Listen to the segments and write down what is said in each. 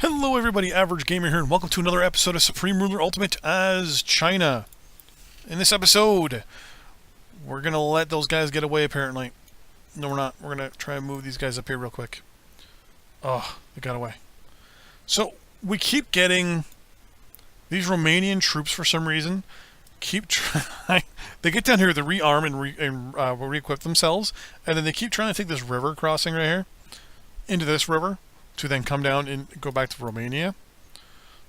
Hello everybody, Average Gamer here, and welcome to another episode of Supreme Ruler Ultimate as China. In this episode, we're going to let those guys get away apparently. No, we're not. We're going to try and move these guys up here real quick. Oh, they got away. So, we keep getting these Romanian troops for some reason. Keep trying. They get down here, they rearm and re-equip themselves, and then they keep trying to take this river crossing right here into this river to then come down and go back to Romania.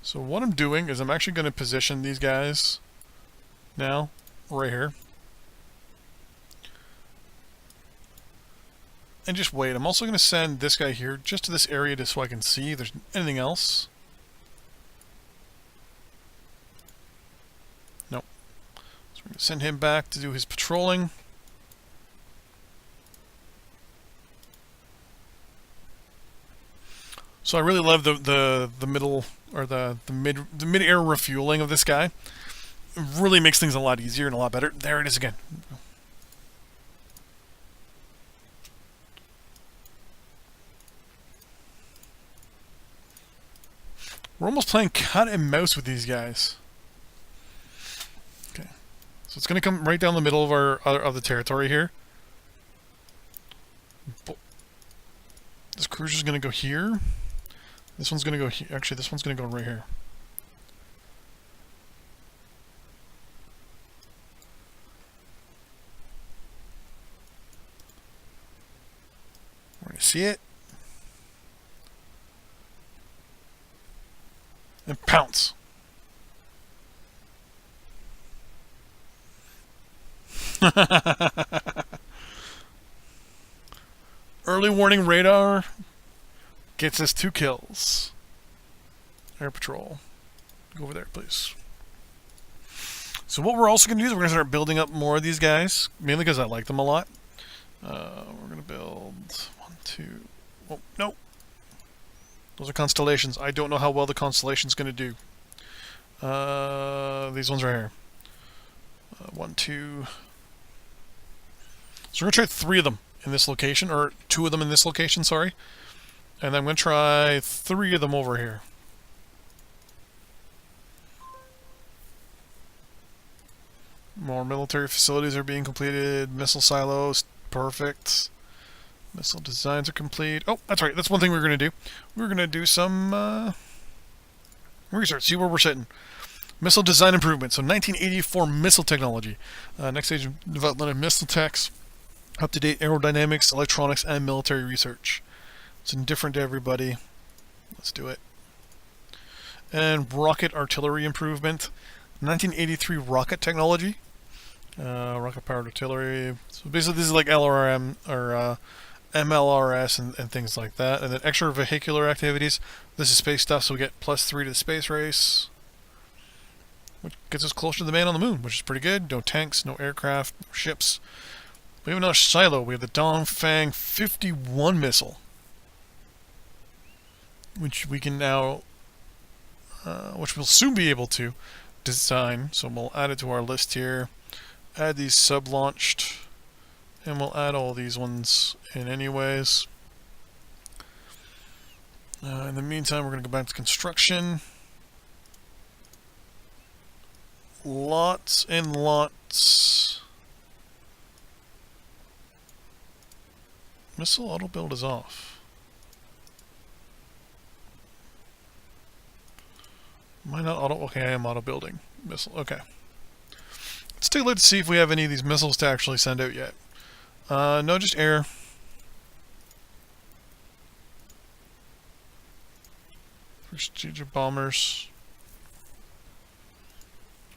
So what I'm doing is I'm actually going to position these guys now right here and just wait. I'm also going to send this guy here just to this area just so I can see if there's anything else. Nope. So we're going to send him back to do his patrolling. So I really love the middle or the mid-air refueling of this guy. It really makes things a lot easier and a lot better. There it is again. We're almost playing cat and mouse with these guys. Okay, so it's going to come right down the middle of the territory here. This cruiser's going to go here. This one's going to go here. Actually, this one's going to go right here. We're going to see it. And pounce. Early warning radar gets us 2 kills. Air patrol. Go over there, please. So what we're also going to do is we're going to start building up more of these guys. Mainly because I like them a lot. We're going to build 1, 2... Oh, no! Those are constellations. I don't know how well the constellation's going to do. These ones right here. 1, 2... So we're going to try 3 of them in this location. Or 2 of them in this location, sorry. And then I'm going to try 3 of them over here. More military facilities are being completed. Missile silos, perfect. Missile designs are complete. Oh, that's right. That's one thing we're going to do. We're going to do some research. See where we're sitting. Missile design improvement. So 1984 missile technology. Next stage of development of missile techs. Up-to-date aerodynamics, electronics, and military research. It's indifferent to everybody. Let's do it. And rocket artillery improvement. 1983 rocket technology. Rocket-powered artillery. So basically this is like LRM or MLRS and things like that. And then extra vehicular activities. This is space stuff, so we get +3 to the space race. Which gets us closer to the man on the moon, which is pretty good. No tanks, no aircraft, no ships. We have another silo. We have the Dongfang 51 missile, which we can now, which we'll soon be able to design. So we'll add it to our list here. Add these sub-launched, and we'll add all these ones in anyways. In the meantime, we're going to go back to construction. Lots and lots. Missile auto build is off. Am I not auto? Okay, I am auto building missile. Okay. Let's take a look to see if we have any of these missiles to actually send out yet. No, just air. Strategic bombers.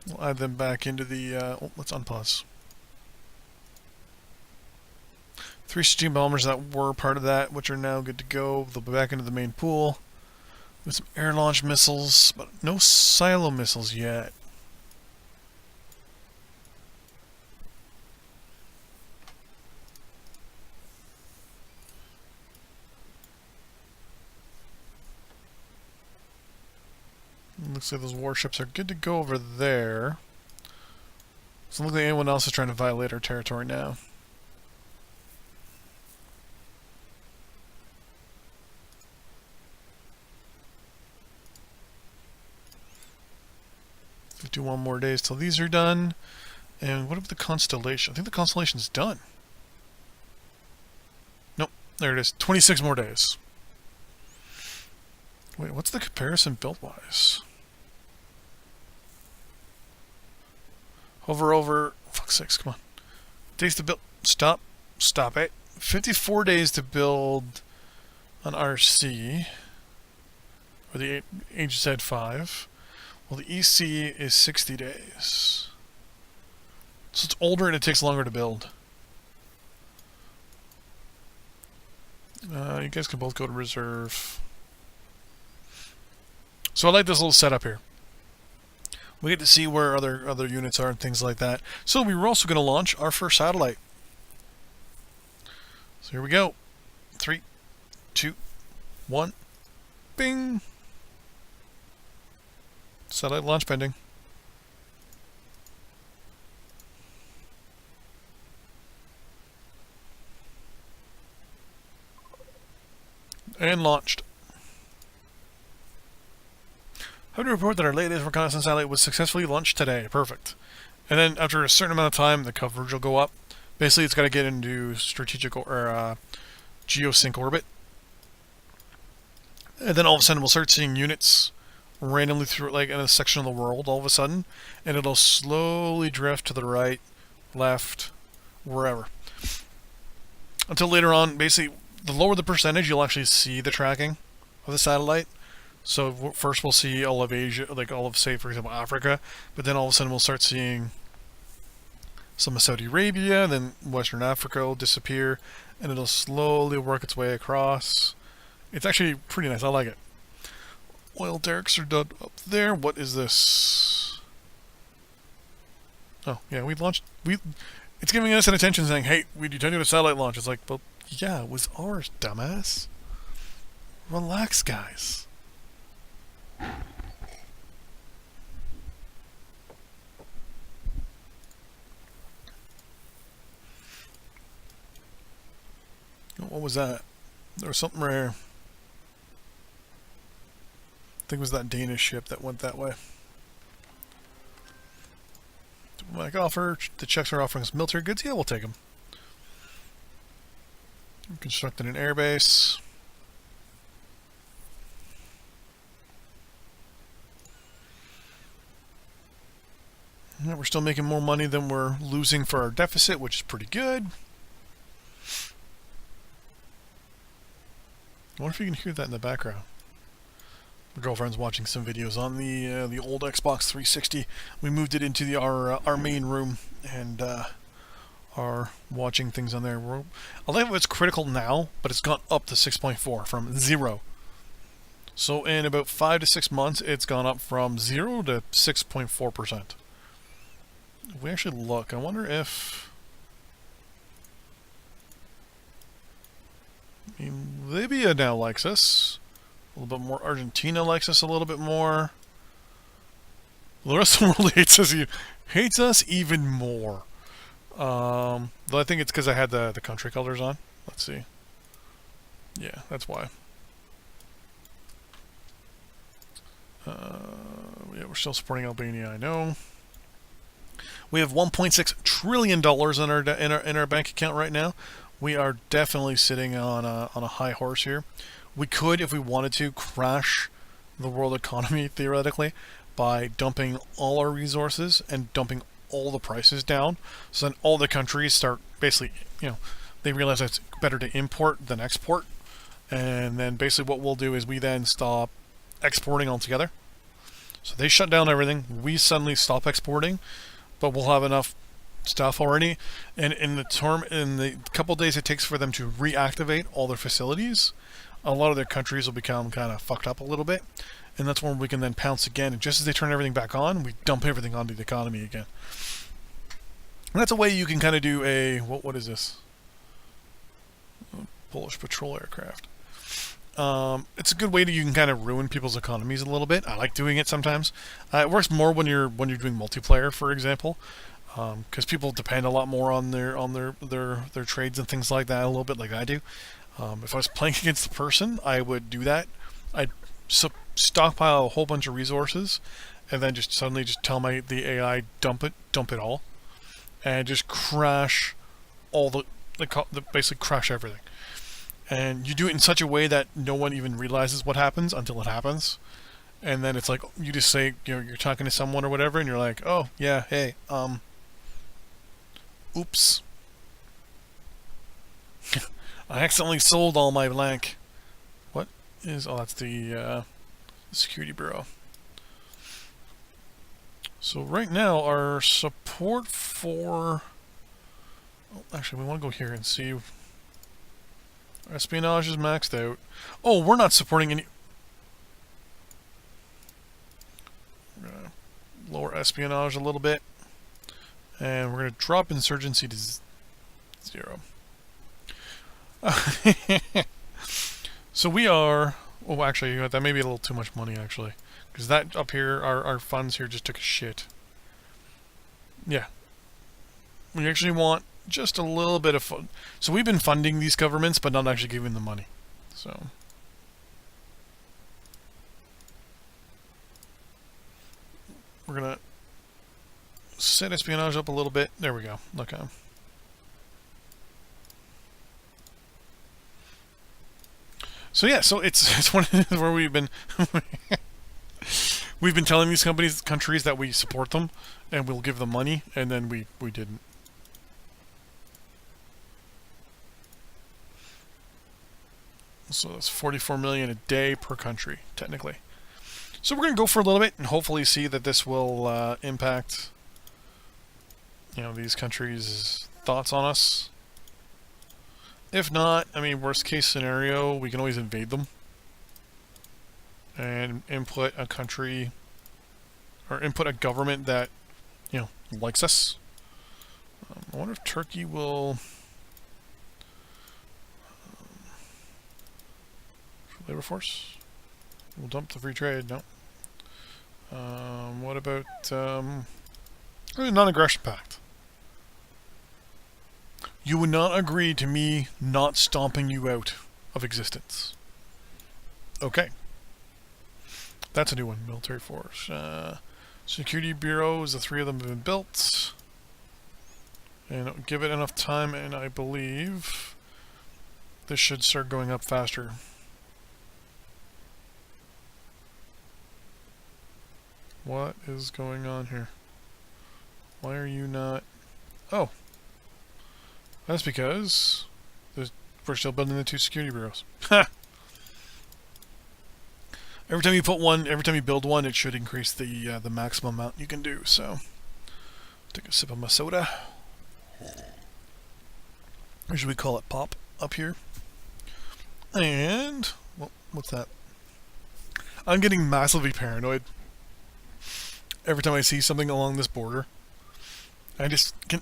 We'll add them back into the. Oh, let's unpause. 3 strategic bombers that were part of that, which are now good to go. They'll be back into the main pool. With some air-launched missiles, but no silo missiles yet. Looks like those warships are good to go over there. Doesn't look like anyone else is trying to violate our territory now. 51 more days till these are done. And what about the constellation? I think the constellation's done. Nope, there it is. 26 more days. Wait, what's the comparison build-wise? Hover over... Fuck's sakes, come on. Days to build... Stop it. 54 days to build an RC. Or the HZ5. Well, the EC is 60 days. So it's older and it takes longer to build. You guys can both go to reserve. So I like this little setup here. We get to see where other units are and things like that. So we were also going to launch our first satellite. So here we go. 3, 2, 1. Bing! Satellite launch pending. And launched. Happy to report that our latest reconnaissance satellite was successfully launched today. Perfect. And then after a certain amount of time, the coverage will go up. Basically, it's got to get into strategic or geosync orbit. And then all of a sudden, we'll start seeing units randomly through, like, in a section of the world all of a sudden. And it'll slowly drift to the right, left, wherever. Until later on, basically, the lower the percentage, you'll actually see the tracking of the satellite. So first we'll see all of Asia, like all of, say, for example, Africa. But then all of a sudden we'll start seeing some of Saudi Arabia, then Western Africa will disappear, and it'll slowly work its way across. It's actually pretty nice. I like it. Oil derricks are done up there. What is this? Oh, yeah, we launched... It's giving us an attention saying, hey, we detected a satellite launch. It's like, well, yeah, it was ours, dumbass. Relax, guys. What was that? There was something rare. I think it was that Danish ship that went that way. Diplomatic offer. The Czechs are offering us military goods. Yeah, we'll take them. Constructing an airbase. Yeah, we're still making more money than we're losing for our deficit, which is pretty good. I wonder if you can hear that in the background. My girlfriend's watching some videos on the old Xbox 360. We moved it into our main room and are watching things on there. I like it's critical now, but it's gone up to 6.4 from 0. So in about 5 to 6 months, it's gone up from 0 to 6.4%. If we actually look, I wonder if... I mean, Libya now likes us. A little bit more. Argentina likes us a little bit more. The rest of the world hates us even more. Though I think it's because I had the country colors on. Let's see. Yeah, that's why. Yeah, we're still supporting Albania, I know. We have $1.6 trillion in our bank account right now. We are definitely sitting on a high horse here. We could, if we wanted to, crash the world economy theoretically by dumping all our resources and dumping all the prices down. So then all the countries start basically, they realize that it's better to import than export. And then basically what we'll do is we then stop exporting altogether. So they shut down everything. We suddenly stop exporting, but we'll have enough stuff already. And in the couple days it takes for them to reactivate all their facilities, a lot of their countries will become kind of fucked up a little bit. And that's when we can then pounce again. And just as they turn everything back on, we dump everything onto the economy again. And that's a way you can kind of do a... What is this? Polish patrol aircraft. It's a good way you can kind of ruin people's economies a little bit. I like doing it sometimes. It works more when you're doing multiplayer, for example, because people depend a lot more on their trades and things like that, a little bit like I do. If I was playing against the person, I would do that. I'd stockpile a whole bunch of resources and then just suddenly just tell the AI dump it all, and just crash all the basically crash everything. And you do it in such a way that no one even realizes what happens until it happens. And then it's like, you just say, you're talking to someone or whatever, and you're like, oh, yeah, hey, oops. I accidentally sold all my blank. What is, oh, that's the Security Bureau. So right now, our support for, oh, actually, we want to go here and see. Our espionage is maxed out. Oh, we're not supporting any. We're going to lower espionage a little bit. And we're going to drop insurgency to 0. So we are... Oh, actually, that may be a little too much money, actually. Because that up here, our funds here just took a shit. Yeah. We actually want just a little bit of fun. So we've been funding these governments, but not actually giving them money. So... we're going to set espionage up a little bit. There we go. Okay. So yeah, so it's one where we've been we've been telling these countries that we support them and we'll give them money, and then we didn't. So that's 44 million a day per country, technically. So we're going to go for a little bit and hopefully see that this will impact, these countries' thoughts on us. If not, I mean, worst case scenario, we can always invade them and input a country or input a government that, likes us. I wonder if Turkey will... labor force? We'll dump the free trade, no. What about non-aggression pact? You would not agree to me not stomping you out of existence. Okay. That's a new one. Military force. Security bureaus, the 3 of them have been built. And give it enough time, and I believe this should start going up faster. What is going on here? Why are you not... Oh. That's because we're still building the 2 security bureaus. Ha! Every time you build one, it should increase the maximum amount you can do. So, take a sip of my soda. Or should we call it pop up here? And what's that? I'm getting massively paranoid every time I see something along this border. I just can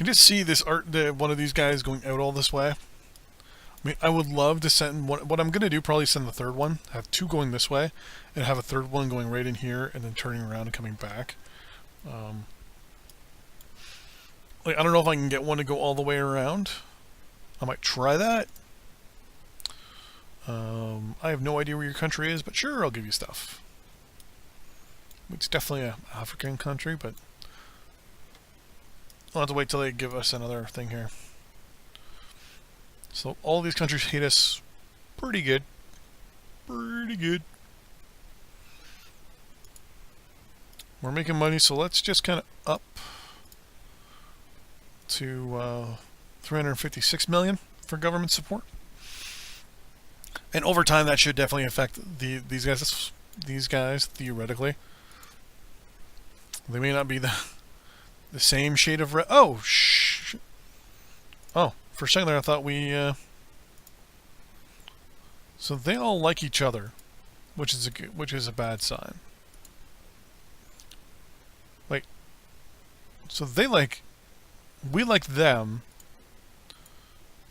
just see this one of these guys going out all this way. I mean, I would love to send one. What I'm going to do, probably send the 3rd one, have 2 going this way, and have a 3rd one going right in here, and then turning around and coming back. I don't know if I can get one to go all the way around. I might try that. I have no idea where your country is, but sure, I'll give you stuff. It's definitely an African country, but I'll have to wait till they give us another thing here. So all these countries hate us pretty good. Pretty good. We're making money, so let's just kind of up to 356 million for government support. And over time, that should definitely affect these guys theoretically. They may not be the same shade of red. Oh, oh, for a second there, I thought we. So they all like each other, which is a bad sign. Like, so we like them,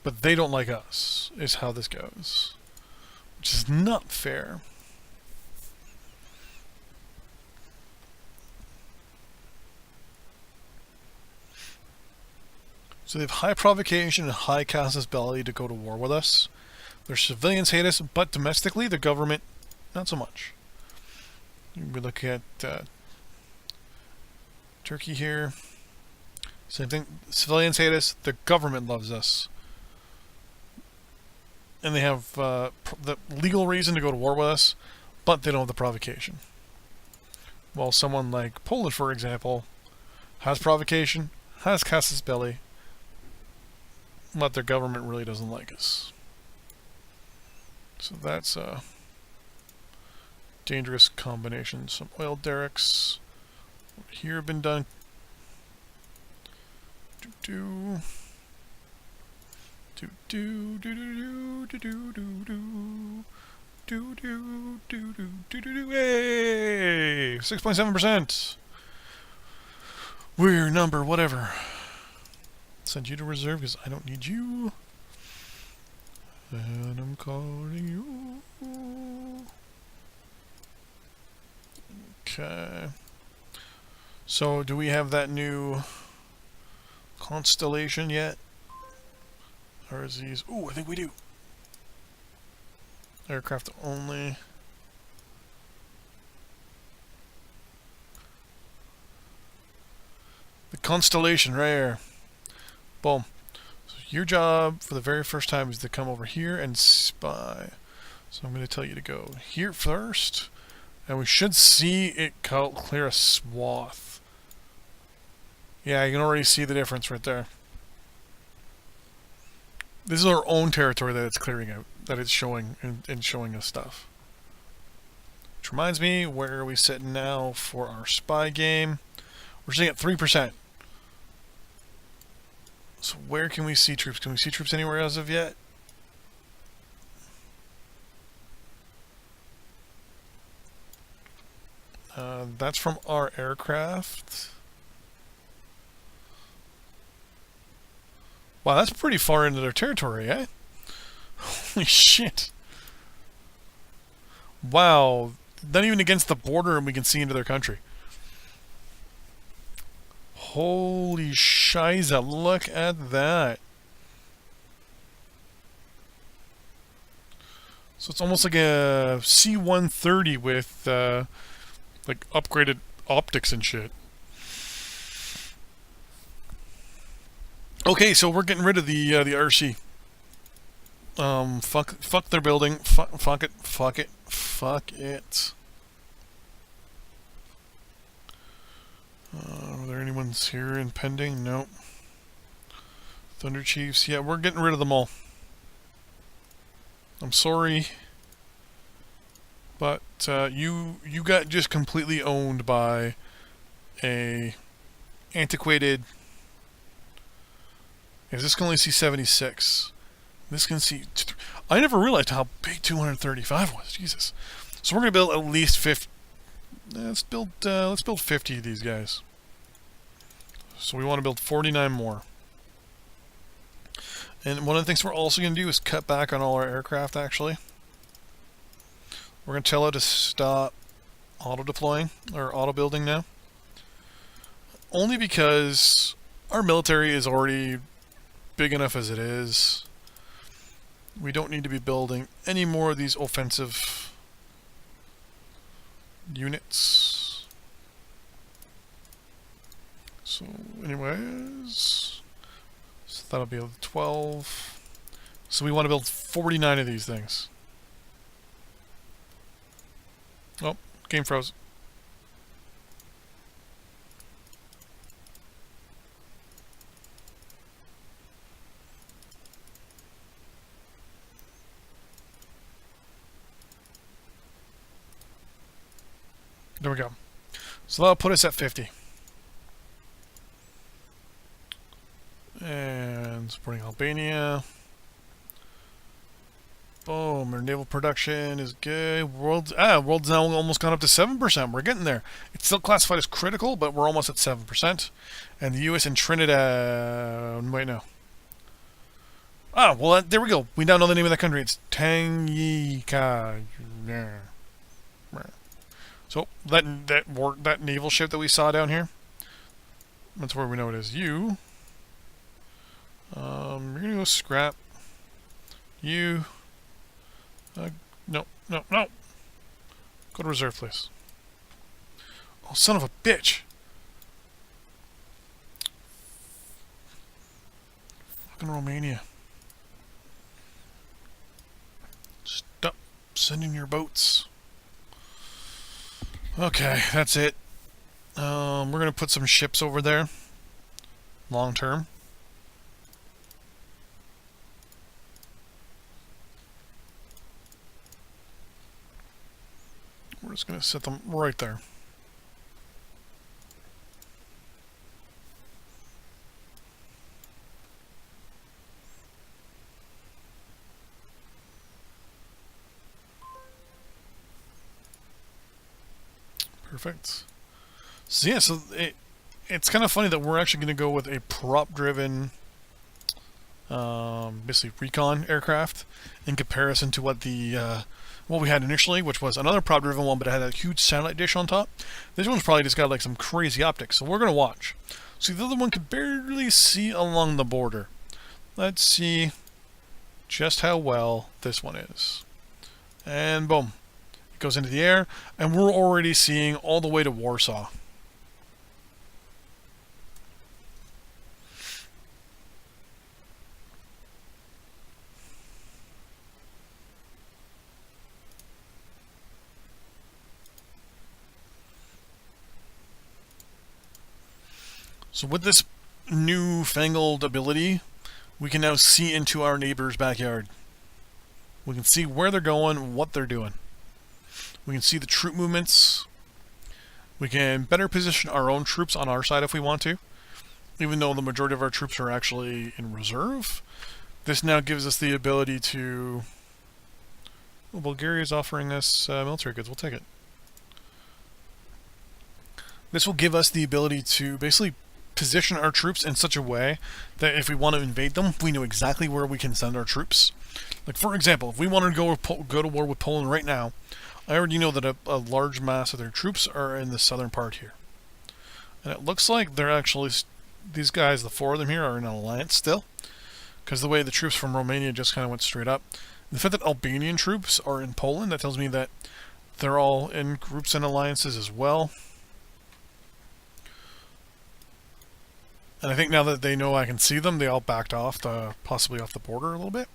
but they don't like us. Is how this goes, which is not fair. So they have high provocation and high casualty to go to war with us. Their civilians hate us, but domestically, the government, not so much. We look at Turkey here. Same thing. Civilians hate us. The government loves us. And they have the legal reason to go to war with us, but they don't have the provocation. While someone like Poland, for example, has provocation, has casus belli, but their government really doesn't like us. So that's a dangerous combination. Some oil derricks here have been done. Do do do do do do do do do do do do do do do. Hey, 6.7%. We're number whatever. Send you to reserve because I don't need you. And I'm calling you. Okay. So, do we have that new constellation yet? Or is these... Ooh, I think we do. Aircraft only. The constellation right here. Boom. So your job for the very first time is to come over here and spy. So I'm going to tell you to go here first. And we should see it clear a swath. Yeah, you can already see the difference right there. This is our own territory that it's clearing out, that it's showing and showing us stuff. Which reminds me, where are we sitting now for our spy game? We're sitting at 3%. So where can we see troops? Can we see troops anywhere as of yet? That's from our aircraft. Wow, that's pretty far into their territory, eh? Holy shit. Wow. Not even against the border and we can see into their country. Holy shiza, look at that. So it's almost like a C-130 with like upgraded optics and shit. Okay, so we're getting rid of the RC. Fuck their building. Fuck it. Are there anyone's here impending? Nope. Thunder Chiefs. Yeah, we're getting rid of them all. I'm sorry, but you got just completely owned by a antiquated. Yeah, this can only see 76. This can see. I never realized how big 235 was. Jesus. So we're gonna build at least 50. Let's build 50 of these guys. So we want to build 49 more. And one of the things we're also going to do is cut back on all our aircraft, actually. We're going to tell it to stop auto-deploying, or auto-building now. Only because our military is already big enough as it is. We don't need to be building any more of these offensive units. So, anyways, so that'll be 12. So we want to build 49 of these things. Oh, game froze. There we go. So that'll put us at 50. And supporting Albania. Boom, our naval production is good. World's now almost gone up to 7%. We're getting there. It's still classified as critical, but we're almost at 7%. And the U.S. and Trinidad... Wait, no. Ah, well, there we go. We now know the name of that country. It's Tanganyika. So, that naval ship that we saw down here, that's where we know it is. You... you're gonna go scrap. You... no. Go to reserve, please. Oh, son of a bitch! Fucking Romania. Stop sending your boats. Okay, that's it. We're gonna put some ships over there. Long term. We're just gonna set them right there. Perfect. So yeah, it's kind of funny that we're actually going to go with a prop-driven, basically recon aircraft in comparison to what what we had initially, which was another prop-driven one, but it had a huge satellite dish on top. This one's probably just got like some crazy optics, so we're going to watch. See, the other one could barely see along the border. Let's see just how well this one is. And boom. It goes into the air, and we're already seeing all the way to Warsaw. So with this newfangled ability, we can now see into our neighbor's backyard. We can see where they're going, what they're doing. We can see the troop movements. We can better position our own troops on our side if we want to. Even though the majority of our troops are actually in reserve, this now gives us the ability to... Well, Bulgaria is offering us military goods. We'll take it. This will give us the ability to basically position our troops in such a way that if we want to invade them, we know exactly where we can send our troops. Like, for example, if we wanted to go to war with Poland right now, I already know that a large mass of their troops are in the southern part here. And it looks like they're actually... These guys, the four of them here, are in an alliance still. Because the way the troops from Romania just kind of went straight up. The fact that Albanian troops are in Poland, that tells me that they're all in groups and alliances as well. And I think now that they know I can see them, they all backed off, possibly off the border a little bit.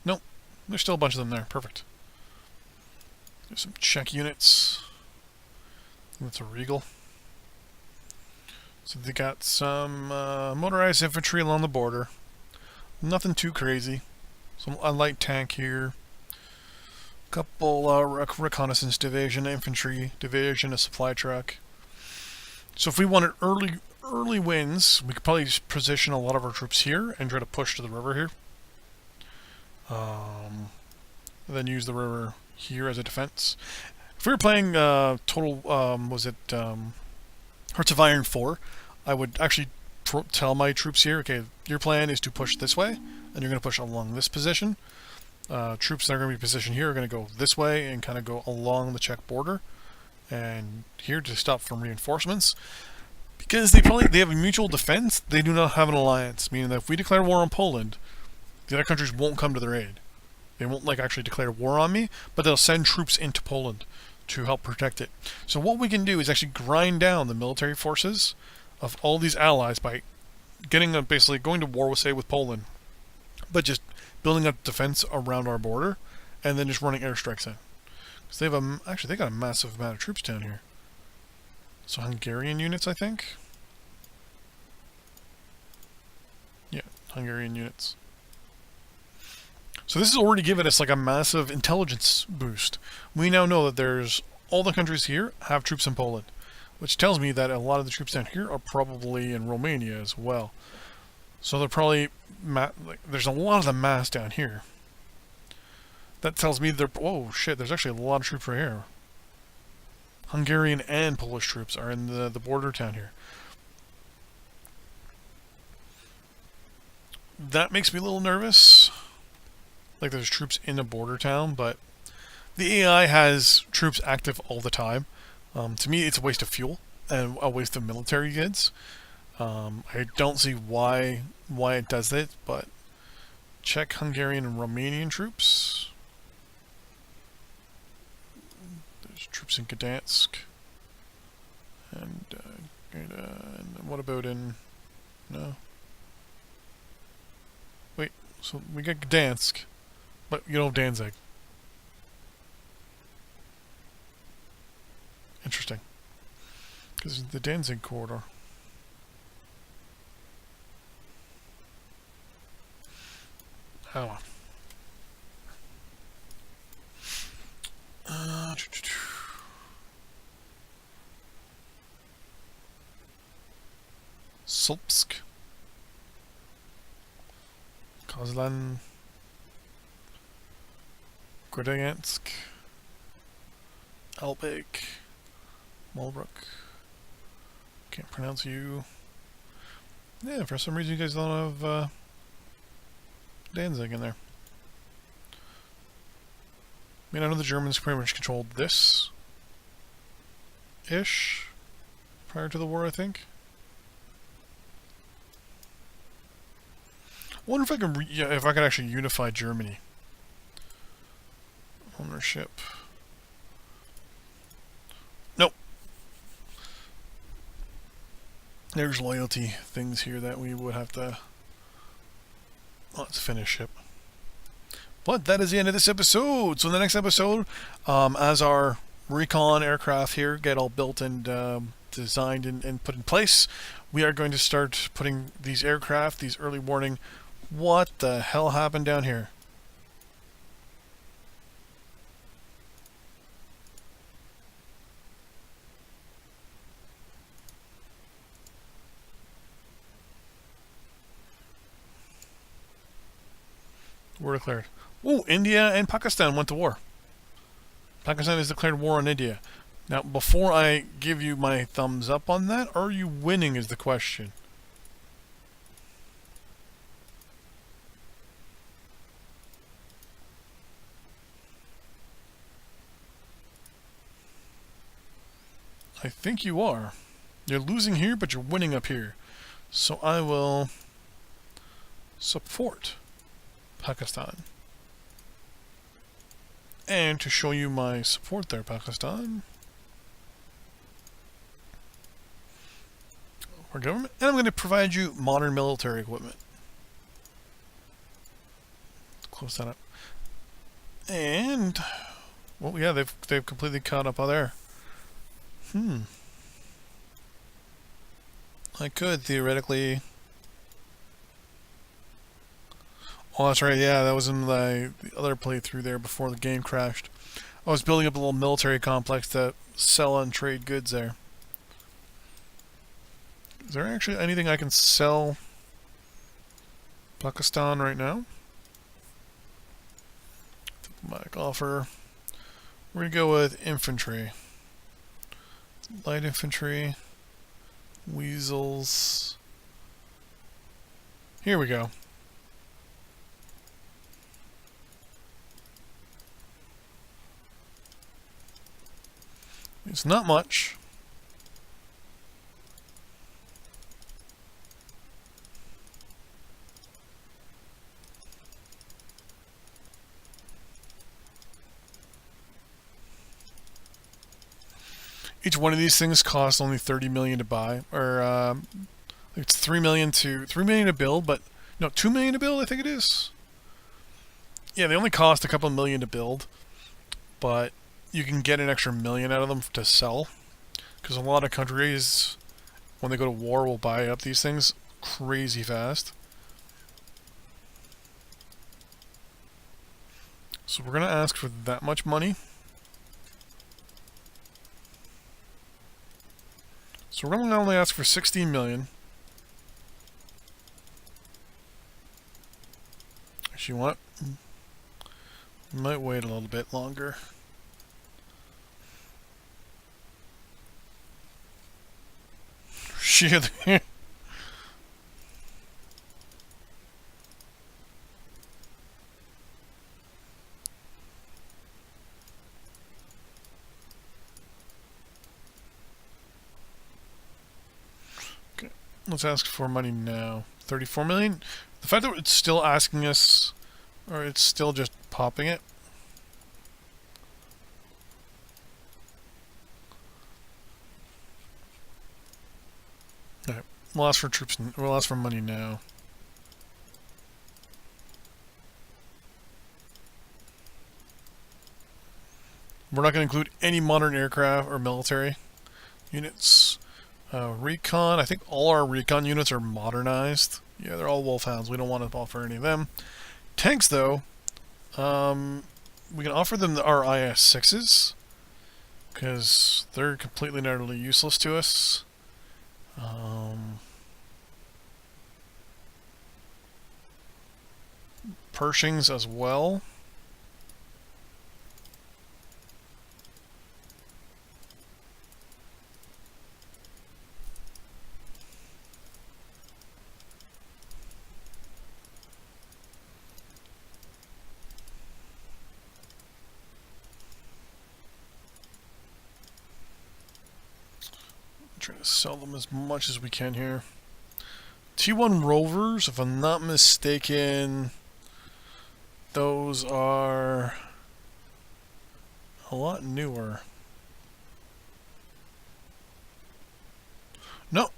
Nope. There's still a bunch of them there. Perfect. There's some Czech units. That's a Regal. So they got some motorized infantry along the border. Nothing too crazy. A light tank here. Couple reconnaissance division, infantry division, a supply truck. So if we wanted early wins, we could probably just position a lot of our troops here and try to push to the river here. Then use the river here as a defense. If we were playing total, Hearts of Iron 4, I would actually tell my troops here, okay, your plan is to push this way, and you're going to push along this position. Troops that are going to be positioned here are going to go this way and kind of go along the Czech border. And here to stop from reinforcements. Because they have a mutual defense, they do not have an alliance. Meaning that if we declare war on Poland, the other countries won't come to their aid. They won't actually declare war on me, but they'll send troops into Poland to help protect it. So what we can do is actually grind down the military forces of all these allies by basically going to war with Poland, but just building up defense around our border, and then just running airstrikes in. Because they got a massive amount of troops down here. So Hungarian units, I think. Yeah, Hungarian units. So this has already given us like a massive intelligence boost. We now know that there's all the countries here have troops in Poland, which tells me that a lot of the troops down here are probably in Romania as well. So they're probably there's a lot of them massed down here. That tells me they're... Whoa, shit, there's actually a lot of troops right here. Hungarian and Polish troops are in the border town here. That makes me a little nervous. Like there's troops in a border town, but the AI has troops active all the time. To me, it's a waste of fuel and a waste of military goods. I don't see why it does it, but Czech, Hungarian, and Romanian troops... in Gdansk. And what about in... No. Wait, so we got Gdansk, but you don't have Danzig. Interesting. Because the Danzig corridor. Oh. Solpsk. Kozlan. Gdansk. Albig. Malbrook. Can't pronounce you. Yeah, for some reason you guys don't have Danzig in there. I mean, I know the Germans pretty much controlled this ish prior to the war, I think. I wonder if I can if I could actually unify Germany. Ownership. Nope. There's loyalty things here that we would have to... Let's finish it. But that is the end of this episode. So in the next episode, as our recon aircraft here get all built and designed and put in place, we are going to start putting these aircraft, these early warning... What the hell happened down here? War declared. Oh, India and Pakistan went to war. Pakistan has declared war on India. Now, before I give you my thumbs up on that, are you winning is the question. I think you are. You're losing here, but you're winning up here. So I will support Pakistan. And to show you my support there, Pakistan, our government, and I'm going to provide you modern military equipment. Close that up. And, well, yeah, they've completely caught up on there. I could theoretically. Oh, that's right. Yeah, that was in the other playthrough there before the game crashed. I was building up a little military complex to sell and trade goods there. Is there actually anything I can sell Pakistan right now? Diplomatic offer. We're going to go with infantry. Light infantry. Weasels. Here we go. It's not much. Each one of these things costs only 30 million to buy, or it's 3 million to build, but no, 2 million to build, I think it is. Yeah, they only cost a couple million to build, but you can get an extra million out of them to sell, because a lot of countries, when they go to war, will buy up these things crazy fast. So we're gonna ask for that much money. So we're going to only ask for 16 million. Actually, you want? Might wait a little bit longer. Shit. Let's ask for money now. 34 million? The fact that it's still asking us, or it's still just popping it. We'll ask for troops. We'll ask for money now. We're not going to include any modern aircraft or military units. Recon. I think all our recon units are modernized. Yeah, they're all Wolfhounds. We don't want to offer any of them. Tanks, though, we can offer them our IS-6s because they're completely and utterly useless to us. Pershings as well. Trying to sell them as much as we can here. T1 Rovers, if I'm not mistaken, those are a lot newer. No,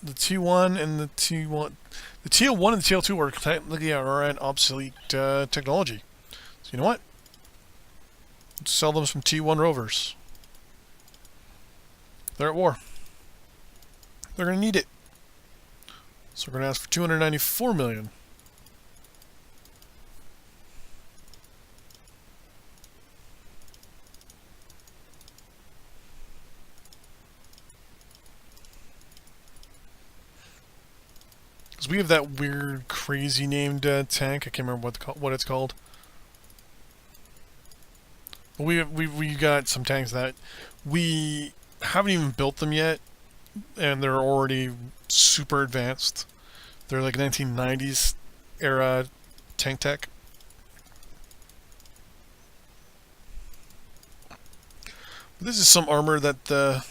the T1 and the T1, the TL1 and the TL2 are technically an obsolete technology. So you know what? Let's sell them some T1 Rovers. They're at war. They're going to need it. So we're going to ask for 294 million. Because we have that weird, crazy named tank. I can't remember what it's called. But we got some tanks that we haven't even built them yet, and they're already super advanced. They're like 1990s era tank tech. But this is some armor that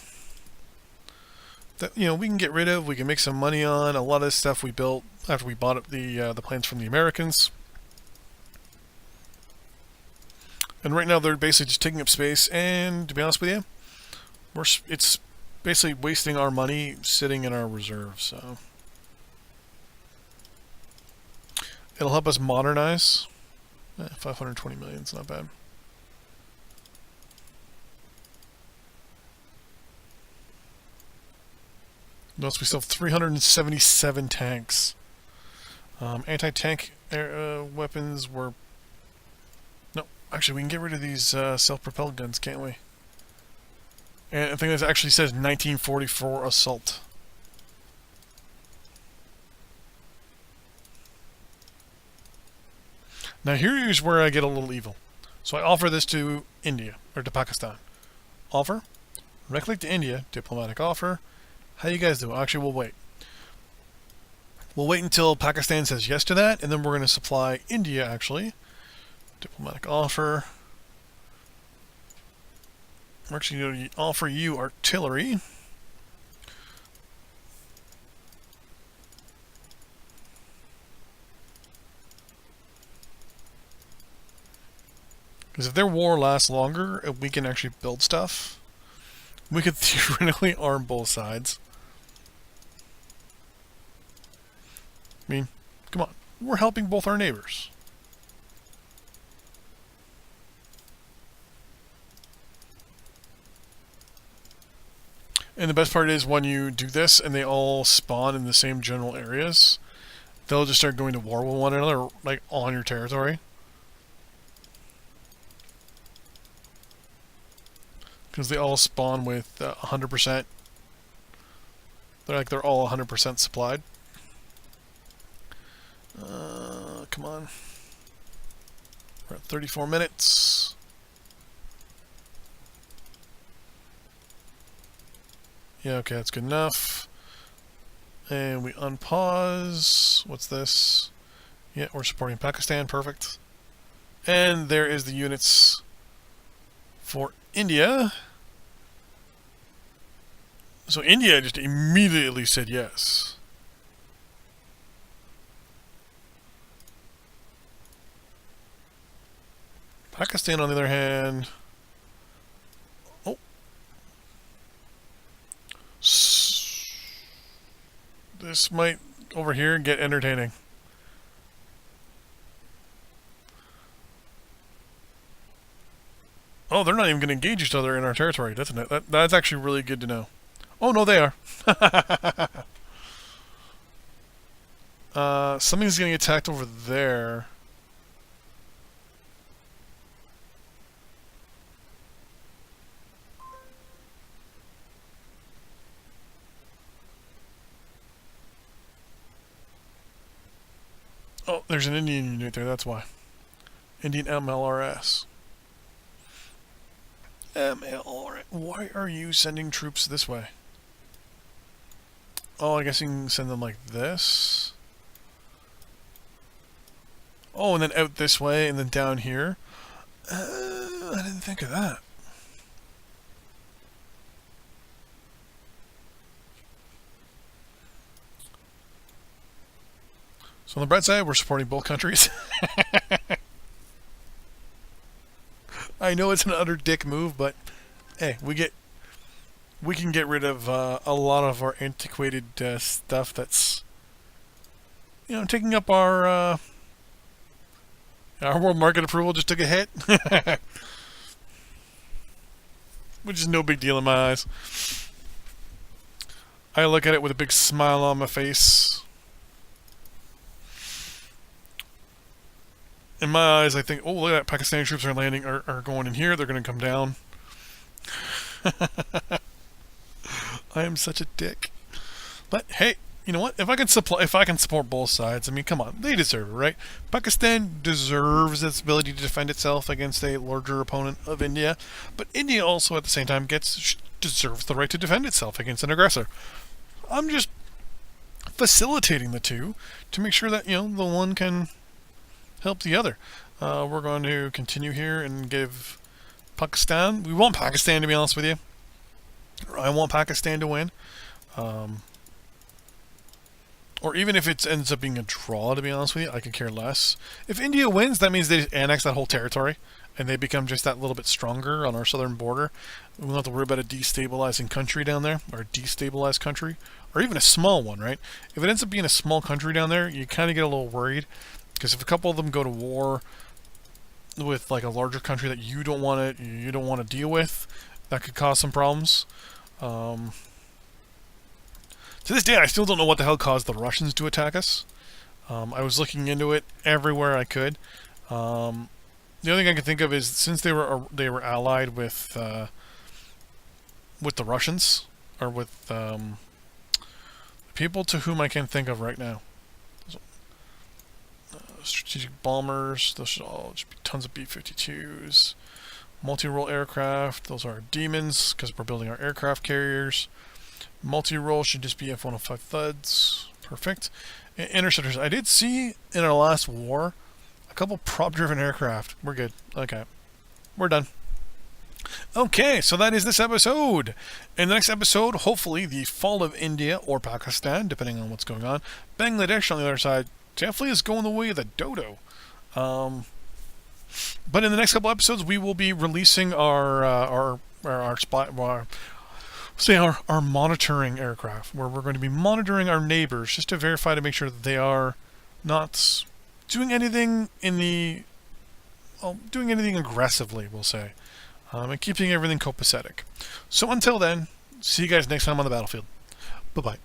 you know, we can get rid of. We can make some money on. A lot of this stuff we built after we bought up the planes from the Americans. And right now they're basically just taking up space. And to be honest with you, it's basically wasting our money sitting in our reserve. So it'll help us modernize. 520 million is not bad. Notice we still have 377 tanks. Anti-tank weapons were... No, actually we can get rid of these self-propelled guns, can't we? And I think it actually says 1944 assault. Now here's where I get a little evil. So I offer this to India, or to Pakistan. Offer. Right-click to India, diplomatic offer. How you guys do? Actually, we'll wait. We'll wait until Pakistan says yes to that, and then we're going to supply India, actually. Diplomatic offer. We're actually going to offer you artillery. Because if their war lasts longer, we can actually build stuff. We could theoretically arm both sides. I mean, come on. We're helping both our neighbors. And the best part is when you do this and they all spawn in the same general areas, they'll just start going to war with one another, like, on your territory. Because they all spawn with 100%. They're all 100% supplied. Come on. We're at 34 minutes. Yeah, okay, that's good enough. And we unpause. What's this? Yeah, we're supporting Pakistan. Perfect. And there is the units for India. So India just immediately said yes. Pakistan, on the other hand... Oh. This might, over here, get entertaining. Oh, they're not even going to engage each other in our territory. That's actually really good to know. Oh, no, they are. Something's getting attacked over there. Oh, there's an Indian unit there, that's why. Indian MLRS. MLRS. Why are you sending troops this way? Oh, I guess you can send them like this. Oh, and then out this way, and then down here. I didn't think of that. So on the bright side, we're supporting both countries. I know it's an utter dick move, but hey, we can get rid of a lot of our antiquated stuff that's, you know, taking up our world market approval just took a hit. Which is no big deal in my eyes. I look at it with a big smile on my face. In my eyes, I think, oh, look at that, Pakistani troops are landing, are going in here, they're going to come down. I am such a dick. But hey, you know what? If I can support both sides, I mean, come on, they deserve it, right? Pakistan deserves its ability to defend itself against a larger opponent of India, but India also at the same time deserves the right to defend itself against an aggressor. I'm just facilitating the two to make sure that, you know, the one can help the other. We're going to continue here and give Pakistan. We want Pakistan, to be honest with you. I want Pakistan to win. Or even if it ends up being a draw, to be honest with you, I could care less. If India wins, that means they annex that whole territory, and they become just that little bit stronger on our southern border. We don't have to worry about a destabilizing country down there, or a destabilized country, or even a small one, right? If it ends up being a small country down there, you kind of get a little worried, because if a couple of them go to war with like a larger country that you don't want to deal with, that could cause some problems. To this day, I still don't know what the hell caused the Russians to attack us. I was looking into it everywhere I could. The only thing I can think of is since they were allied with the Russians, or with people to whom I can think of right now. Strategic bombers, those should all just be tons of B-52s. Multi-role aircraft, those are demons, because we're building our aircraft carriers. Multi-role should just be F-105 thuds. Perfect. Interceptors. I did see in our last war a couple prop-driven aircraft. We're good. Okay. We're done. Okay, so that is this episode. In the next episode, hopefully, the fall of India or Pakistan, depending on what's going on. Bangladesh, on the other side, definitely is going the way of the dodo. But in the next couple episodes, we will be releasing our monitoring aircraft, where we're going to be monitoring our neighbors just to verify to make sure that they are not doing anything doing anything aggressively, we'll say, and keeping everything copacetic. So until then, see you guys next time on the battlefield. Bye-bye.